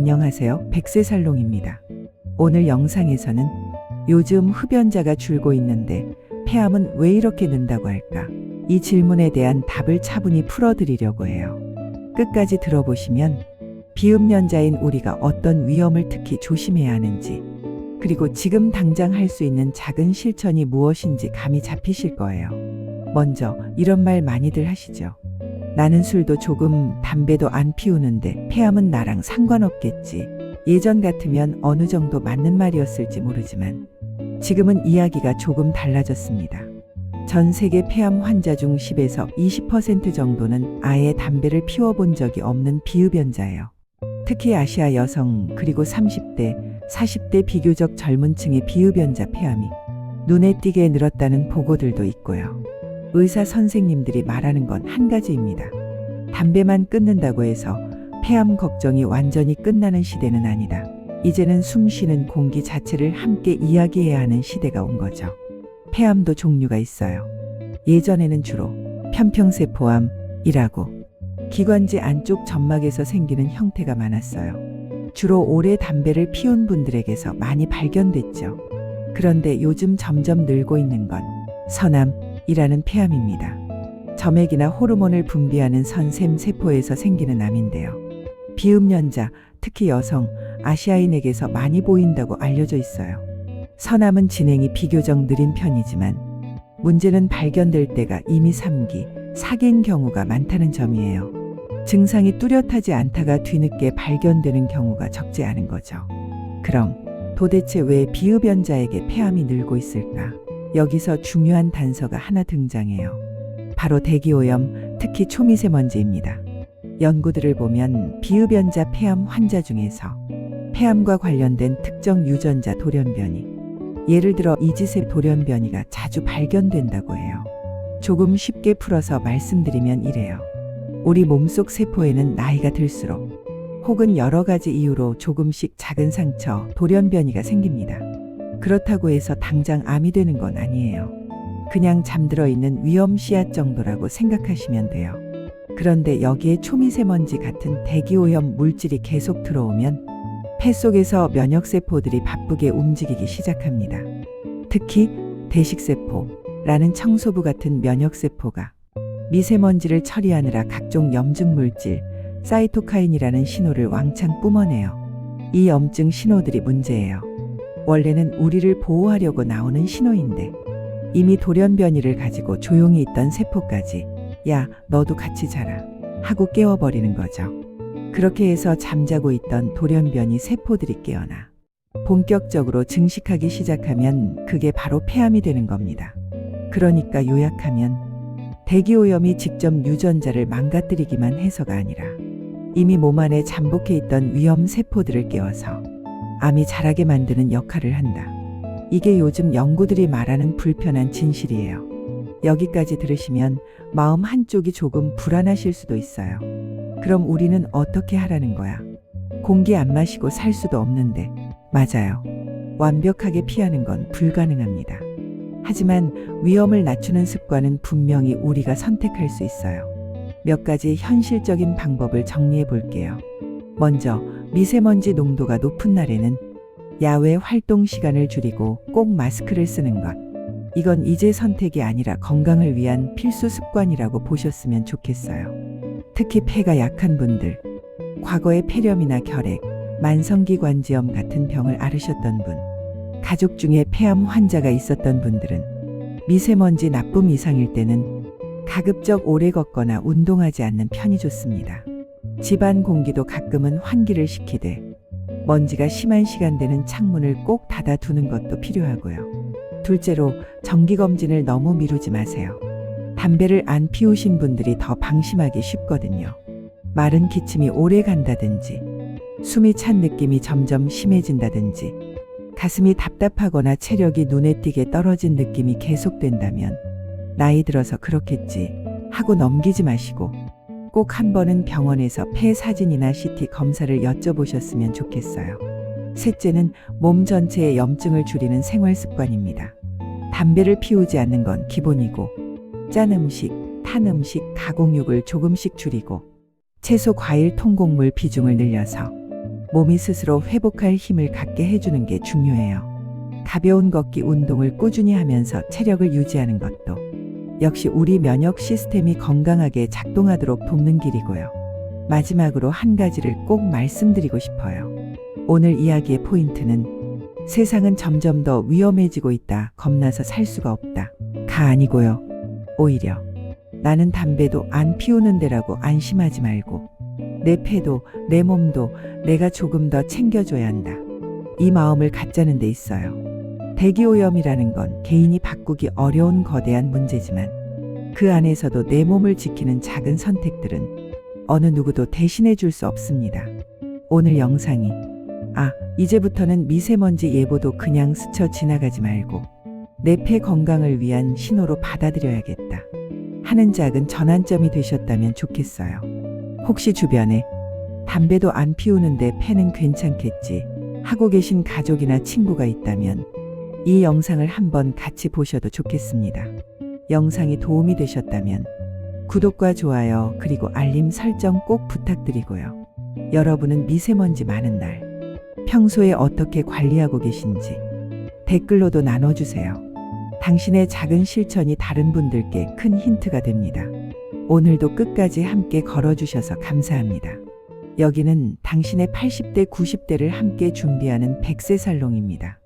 안녕하세요. 백세살롱입니다. 오늘 영상에서는 요즘 흡연자가 줄고 있는데 폐암은 왜 이렇게 는다고 할까? 이 질문에 대한 답을 차분히 풀어드리려고 해요. 끝까지 들어보시면 비흡연자인 우리가 어떤 위험을 특히 조심해야 하는지, 그리고 지금 당장 할 수 있는 작은 실천이 무엇인지 감이 잡히실 거예요. 먼저 이런 말 많이들 하시죠. 나는 술도 조금, 담배도 안 피우는데 폐암은 나랑 상관없겠지. 예전 같으면 어느 정도 맞는 말이었을지 모르지만 지금은 이야기가 조금 달라졌습니다. 전 세계 폐암 환자 중 10에서 20% 정도는 아예 담배를 피워본 적이 없는 비흡연자예요. 특히 아시아 여성, 그리고 30대, 40대 비교적 젊은 층의 비흡연자 폐암이 눈에 띄게 늘었다는 보고들도 있고요. 의사 선생님들이 말하는 건 한 가지입니다. 담배만 끊는다고 해서 폐암 걱정이 완전히 끝나는 시대는 아니다. 이제는 숨 쉬는 공기 자체를 함께 이야기해야 하는 시대가 온 거죠. 폐암도 종류가 있어요. 예전에는 주로 편평세포암이라고 기관지 안쪽 점막에서 생기는 형태가 많았어요. 주로 오래 담배를 피운 분들에게서 많이 발견됐죠. 그런데 요즘 점점 늘고 있는 건 선암이라는 폐암입니다. 점액이나 호르몬을 분비하는 선샘 세포에서 생기는 암인데요. 비흡연자, 특히 여성, 아시아인에게서 많이 보인다고 알려져 있어요. 선암은 진행이 비교적 느린 편이지만 문제는 발견될 때가 이미 3기, 4기인 경우가 많다는 점이에요. 증상이 뚜렷하지 않다가 뒤늦게 발견되는 경우가 적지 않은 거죠. 그럼 도대체 왜 비흡연자에게 폐암이 늘고 있을까? 여기서 중요한 단서가 하나 등장해요. 바로 대기오염, 특히 초미세먼지입니다. 연구들을 보면 비흡연자 폐암 환자 중에서 폐암과 관련된 특정 유전자 돌연변이, 예를 들어 이지세 돌연변이가 자주 발견된다고 해요. 조금 쉽게 풀어서 말씀드리면 이래요. 우리 몸속 세포에는 나이가 들수록 혹은 여러 가지 이유로 조금씩 작은 상처, 돌연변이가 생깁니다. 그렇다고 해서 당장 암이 되는 건 아니에요. 그냥 잠들어 있는 위험 씨앗 정도라고 생각하시면 돼요. 그런데 여기에 초미세먼지 같은 대기오염 물질이 계속 들어오면 폐 속에서 면역세포들이 바쁘게 움직이기 시작합니다. 특히 대식세포라는 청소부 같은 면역세포가 미세먼지를 처리하느라 각종 염증 물질, 사이토카인이라는 신호를 왕창 뿜어내요. 이 염증 신호들이 문제예요. 원래는 우리를 보호하려고 나오는 신호인데 이미 돌연변이를 가지고 조용히 있던 세포까지 야, 너도 같이 자라 하고 깨워버리는 거죠. 그렇게 해서 잠자고 있던 돌연변이 세포들이 깨어나 본격적으로 증식하기 시작하면 그게 바로 폐암이 되는 겁니다. 그러니까 요약하면 대기오염이 직접 유전자를 망가뜨리기만 해서가 아니라 이미 몸 안에 잠복해 있던 위험 세포들을 깨워서 암이 자라게 만드는 역할을 한다. 이게 요즘 연구들이 말하는 불편한 진실이에요. 여기까지 들으시면 마음 한쪽이 조금 불안하실 수도 있어요. 그럼 우리는 어떻게 하라는 거야? 공기 안 마시고 살 수도 없는데. 맞아요. 완벽하게 피하는 건 불가능합니다. 하지만 위험을 낮추는 습관은 분명히 우리가 선택할 수 있어요. 몇 가지 현실적인 방법을 정리해 볼게요. 먼저 미세먼지 농도가 높은 날에는 야외 활동 시간을 줄이고 꼭 마스크를 쓰는 것. 이건 이제 선택이 아니라 건강을 위한 필수 습관이라고 보셨으면 좋겠어요. 특히 폐가 약한 분들, 과거에 폐렴이나 결핵, 만성기관지염 같은 병을 앓으셨던 분, 가족 중에 폐암 환자가 있었던 분들은 미세먼지 나쁨 이상일 때는 가급적 오래 걷거나 운동하지 않는 편이 좋습니다. 집안 공기도 가끔은 환기를 시키되 먼지가 심한 시간대는 창문을 꼭 닫아두는 것도 필요하고요. 둘째로 정기검진을 너무 미루지 마세요. 담배를 안 피우신 분들이 더 방심하기 쉽거든요. 마른 기침이 오래 간다든지, 숨이 찬 느낌이 점점 심해진다든지, 가슴이 답답하거나 체력이 눈에 띄게 떨어진 느낌이 계속된다면 나이 들어서 그렇겠지 하고 넘기지 마시고 꼭 한 번은 병원에서 폐 사진이나 CT 검사를 여쭤보셨으면 좋겠어요. 셋째는 몸 전체의 염증을 줄이는 생활 습관입니다. 담배를 피우지 않는 건 기본이고 짠 음식, 탄 음식, 가공육을 조금씩 줄이고 채소, 과일, 통곡물 비중을 늘려서 몸이 스스로 회복할 힘을 갖게 해주는 게 중요해요. 가벼운 걷기 운동을 꾸준히 하면서 체력을 유지하는 것도 역시 우리 면역 시스템이 건강하게 작동하도록 돕는 길이고요. 마지막으로 한 가지를 꼭 말씀드리고 싶어요. 오늘 이야기의 포인트는 세상은 점점 더 위험해지고 있다. 겁나서 살 수가 없다. 가 아니고요. 오히려 나는 담배도 안 피우는데라고 안심하지 말고 내 폐도 내 몸도 내가 조금 더 챙겨줘야 한다. 이 마음을 갖자는 데 있어요. 대기오염이라는 건 개인이 바꾸기 어려운 거대한 문제지만 그 안에서도 내 몸을 지키는 작은 선택들은 어느 누구도 대신해 줄 수 없습니다. 오늘 영상이 이제부터는 미세먼지 예보도 그냥 스쳐 지나가지 말고 내 폐 건강을 위한 신호로 받아들여야겠다 하는 작은 전환점이 되셨다면 좋겠어요. 혹시 주변에 담배도 안 피우는데 폐는 괜찮겠지 하고 계신 가족이나 친구가 있다면 이 영상을 한번 같이 보셔도 좋겠습니다. 영상이 도움이 되셨다면 구독과 좋아요 그리고 알림 설정 꼭 부탁드리고요. 여러분은 미세먼지 많은 날 평소에 어떻게 관리하고 계신지 댓글로도 나눠주세요. 당신의 작은 실천이 다른 분들께 큰 힌트가 됩니다. 오늘도 끝까지 함께 걸어주셔서 감사합니다. 여기는 당신의 80대 90대를 함께 준비하는 100세 살롱입니다.